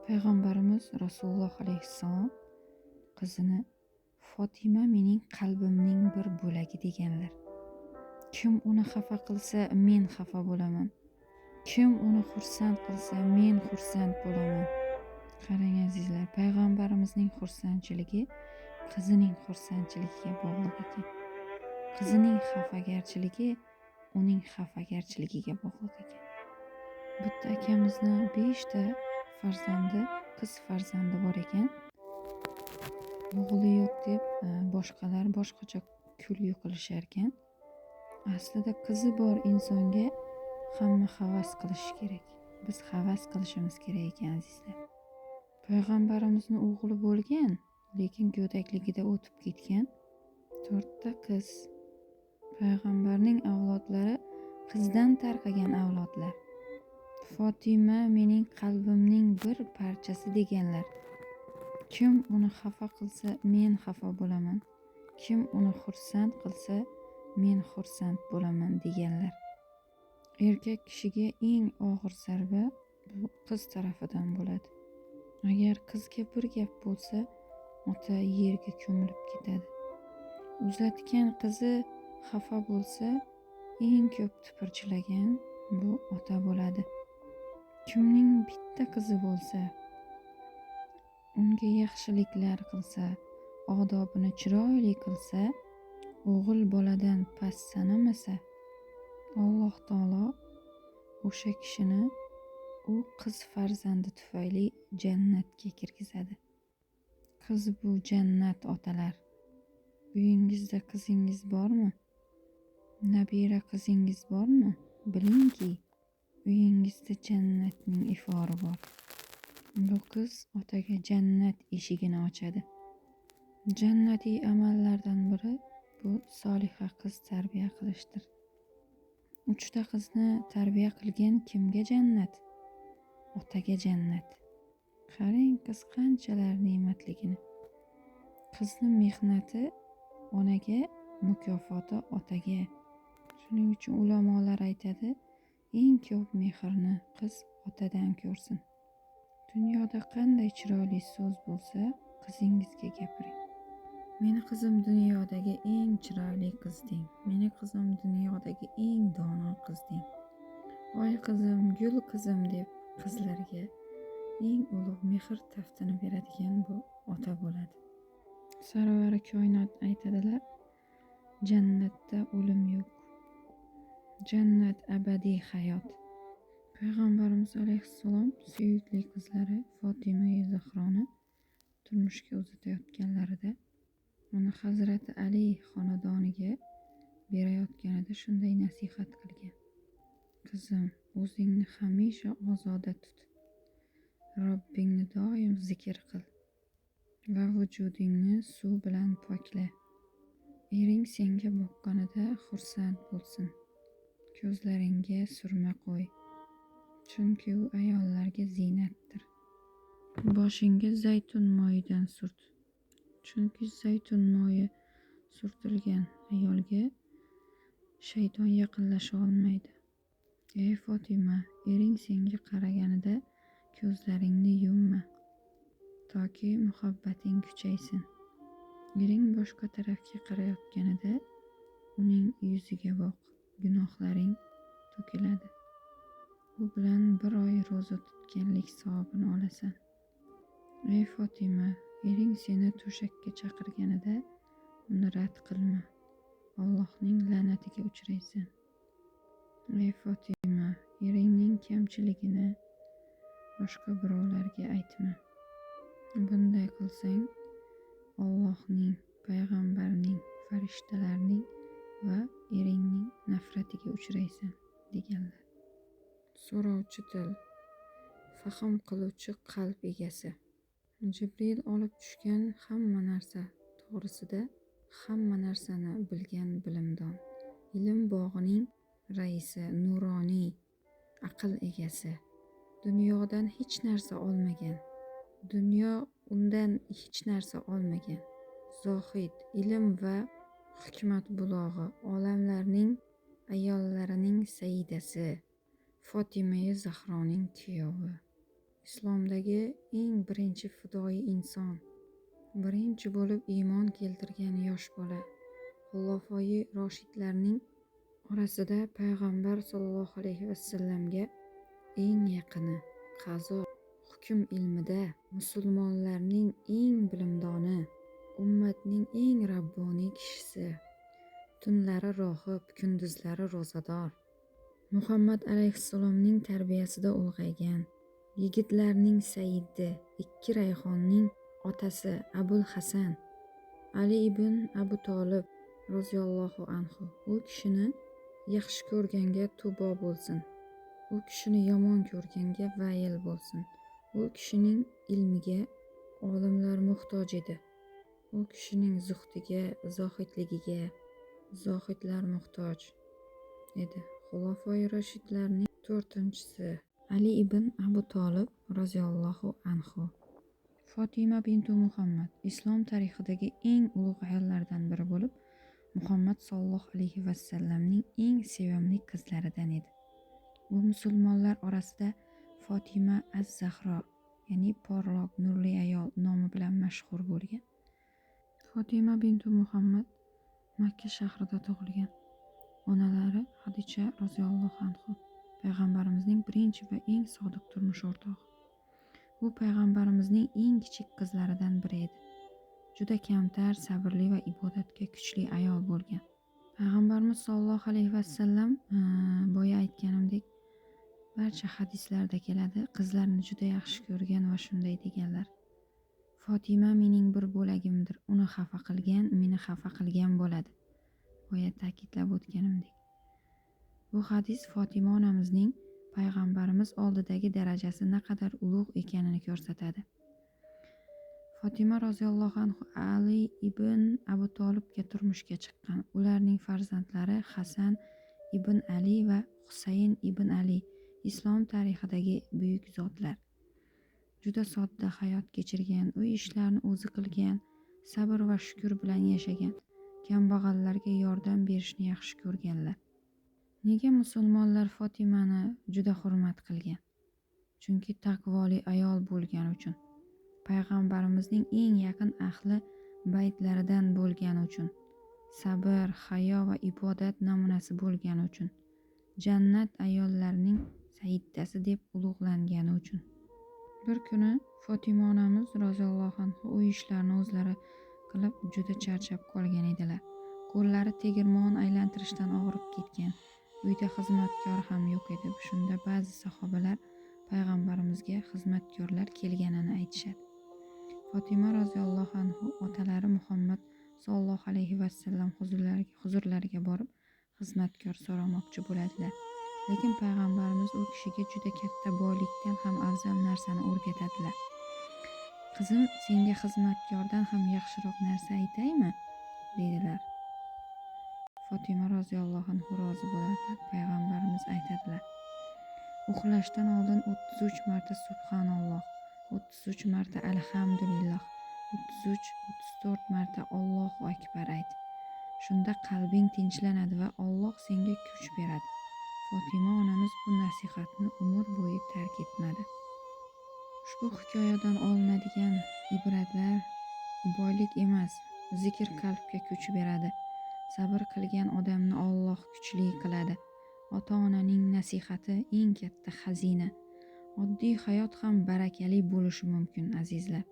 Payg'ambarimiz Rasululloh alayhissalom qizini Fotima mening qalbimning bir bo'lagi deganlar. Kim uni xafa qilsa, men xafa bo'laman. Kim uni xursand qilsa, men xursand bo'laman. Qarang azizlar, payg'ambarimizning xursandchiligi qizining xursandchiligiga bog'liq ekan. Qizining xafagarchiligi uning xafagarchiligiga bog'liq ekan. Bitta akamizni 5 ta farzandi, qiz farzandi bor ekan. O'g'li yo'q deb boshqalar boshqacha kulgi qilishar ekan. Aslida qizi bor insonga hamma havas qilishi kerak. Biz havas qilishimiz kerak ekan azizlar. Payg'ambarimizning o'g'li bo'lgan, lekin go'dakligida o'tib ketgan 4 ta qiz. Payg'ambarning avlodlari qizdan tarqagan avlodlar. Fotima mening qalbimning bir parchasi deganlar. Kim uni xafa qilsa, men xafa bo'laman. Kim uni xursand qilsa, men xursand bo'laman deganlar. Erkak kishiga eng og'ir zarba bu qiz tarafidan bo'ladi. Agar qizga bir gap bo'lsa, ota yerga ko'milib ketadi. Uzatgan qizi xafa bo'lsa, eng ko'p tipirchilagan bu ota bo'ladi. Kimning bitta qizi bo'lsa, unga yaxshiliklar qilsa, odobini chiroyli qilsa, o'g'il boladan past sanamasa, Alloh taolo o'sha kishini u qiz farzandi tufayli jannatga kirgizadi. Qiz bu jannat otalar. Uyingizda qizingiz bormi? Nabira qizingiz bormi? Bilingki, uyingizda jannatning ifori bor. Bu qiz otaga jannat eshigini ochadi. Jannatiy amallardan biri bu soliha qiz tarbiya qilishdir. 3 ta qizni tarbiya qilgan kimga jannat? Otaga jannat. Qarang qiz qanchalar ne'matligini. Qizning mehnati onaga, mukofoti otaga. Shuning uchun ulamolar aytadi, eng ko'p mehrni qiz otadan ko'rsin. Dunyoda qanday chiroyli so'z bo'lsa, qizingizga gapiring. Meni qizim dunyodagi eng chiroyli qiz deng. Meni qizim dunyodagi eng dono qiz deng. Voy qizim, gul qizim deb qizlarga eng ulug' mehr taftini beradigan bu ota bo'ladi. Sarvari koinot aytadilar, jannatda o'lim yo'q. Jannat abadiy hayot. Payg'ambarimiz alayhissalom suyukli qizlari Fotima Zahroni turmushga uzatayotganlarida uni Hazrati Ali xonadoniga berayotganida shunday nasihat qilgan. Qizim, o'zingni hamisha ozoda tut. Robbingni doim zikr qil va vujudingni suv bilan pokla. Ering senga boqqanida xursand bo'lsin. Ko'zlaringga surma qo'y. Chunki u ayollarga ziynatdir. Boshingga zaytun moyidan surt. Chunki zaytun moyi surtilgan ayolga shayton yaqinlasha olmaydi. Ey Fotima, ering senga qaraganida ko'zlaringni yumma, toki muhabbating kuchaysin. Ering boshqa tarafga qarayotganida uning yuziga boq, gunohlaring to'kiladi. Bu bilan 1 oy roza tutganlik savobini olasan. Ey Fotima, ering seni to'shakka chaqirganida uni rad qilma. Allohning la'natiga uchraysan. Ey Fotima, eringning kamchiligini boshqa birovlarga aytma. Bunday qilsang, Allohning, payg'ambarning, farishtalarning va eringning nafratiga uchraysan deganlar. So'rovchi til, fahm qiluvchi qalb egasi. Jibril olib tushgan hamma narsa to'g'risida hamma narsani bilgan bilimdon. Ilm bog'ining raisi, nuroniy, aql egasi. Dunyodan hech narsa olmagan. Dunyo undan hech narsa olmagan. Zohid, ilm va hikmat bulog'i, olamlarning ayollarining sayyidasi, Fotima Zahroning kuyovi. islomdagi eng birinchi fidoyi inson, birinchi bo'lib iymon keltirgan yosh bola, xulofoi roshidlarning orasida payg'ambar sollallohu alayhi vasallamga eng yaqini, qazo, hukm ilmida musulmonlarning eng bilimdoni, ummatning eng rabboniy kishisi, tunlari rohib, kunduzlari ro'zador, Muhammad alayhissalomning tarbiyasida ulg'aygan, yigitlarning sayyidi, ikki rayhonning otasi Abul Hasan, Ali ibn Abu Tolib roziyallohu anhu. U kishini yaxshi ko'rganga tubo bo'lsin, u kishini yomon ko'rganga vayl bo'lsin. U kishining ilmiga olimlar muhtoj edi, u kishining zuhdiga, zohidligiga zohidlar muhtoj edi. Xulofoi roshidlarning to'rtinchisi Ali ibn Abu Tolib roziyallohu anhu. Fotima bintu Muhammad islom tarixidagi eng ulug' ayollardan biri bo'lib, Muhammad sollallohu alayhi vasallamning eng sevimli qizlaridan edi. U musulmonlar orasida Fotima az-Zahro, ya'ni porloq, nurli ayol nomi bilan mashhur bo'lgan. Fotima bintu Muhammad Makka shahrida tug'ilgan. Onalari Hadicha roziyallohu anhu payg'ambarimizning birinchi va eng sodiq turmush o'rtog'i. U payg'ambarimizning eng kichik qizlaridan biri edi. Juda kamtar, sabrli va ibodatga kuchli ayol bo'lgan. Payg'ambarimiz sollallohu alayhi vasallam boya aytganimdek barcha hadislarda keladi, qizlarni juda yaxshi ko'rgan va shunday deganlar: Fotima mening bir bo'lagimdir, uni xafa qilgan meni xafa qilgan bo'ladi. Boya ta'kidlab o'tganimdek. Bu hadis Fotima onamizning payg'ambarimiz oldidagi darajasi naqadar ulug' ekanini ko'rsatadi. Fotima roziyallohu anhu Ali ibn Abu Tolibga turmushga chiqqan. Ularning farzandlari Hasan ibn Ali va Husayn ibn Ali islom tarixidagi buyuk zotlar. Juda sodda hayot kechirgan, uy ishlarini o'zi qilgan, sabr va shukr bilan yashagan, kambag'allarga yordam berishni yaxshi ko'rganlar. Nega musulmonlar Fotimani juda hurmat qilgan? Chunki taqvoli ayol bo'lgani uchun, payg'ambarimizning eng yaqin ahli baytlaridan bo'lgani uchun, sabr, hayo va ibodat namunasi bo'lgani uchun, jannat ayollarining sayyidasi deb ulug'langani uchun. Bir kuni Fotima onamiz roziyallohu anhu uy ishlarini o'zlari qilib juda charchab qolgan edilar. Qo'llari tegirmon aylantirishdan og'rib ketgan. Uyda xizmatkor ham yo'q edi. Shunda ba'zi sahobalar payg'ambarimizga xizmatkorlar kelganini aytishadi. Fotima roziyallohu anhu otalari Muhammad sollallohu alayhi vasallam huzurlariga borib xizmatkor so'ramoqchi bo'ladilar. Lekin payg'ambarimiz u kishiga juda katta boylikdan ham afzal narsani o'rgatadilar. Qizim, senga xizmatkordan ham yaxshiroq narsa aytaymi? Deydilar. Fotima roziyallohu anhu rozi bo'ladilar. Payg'ambarimiz aytadilar: uxlashdan oldin 33 marta subhanalloh, 33 marta alhamdulillah, 33-34 marta Allohu akbar ayt. Shunda qalbing tinchlanadi va Alloh senga kuch beradi. Fotima onamiz bu nasihatni umr bo'yi tark etmadi. Ushbu hikoyadan olinadigan ibratlar: boylik emas, zikr qalbga kuch beradi. Sabr qilgan odamni Alloh kuchli qiladi. Ota-onaning nasihati eng katta xazina. Oddiy hayot ham barakali bo'lishi mumkin, azizlar.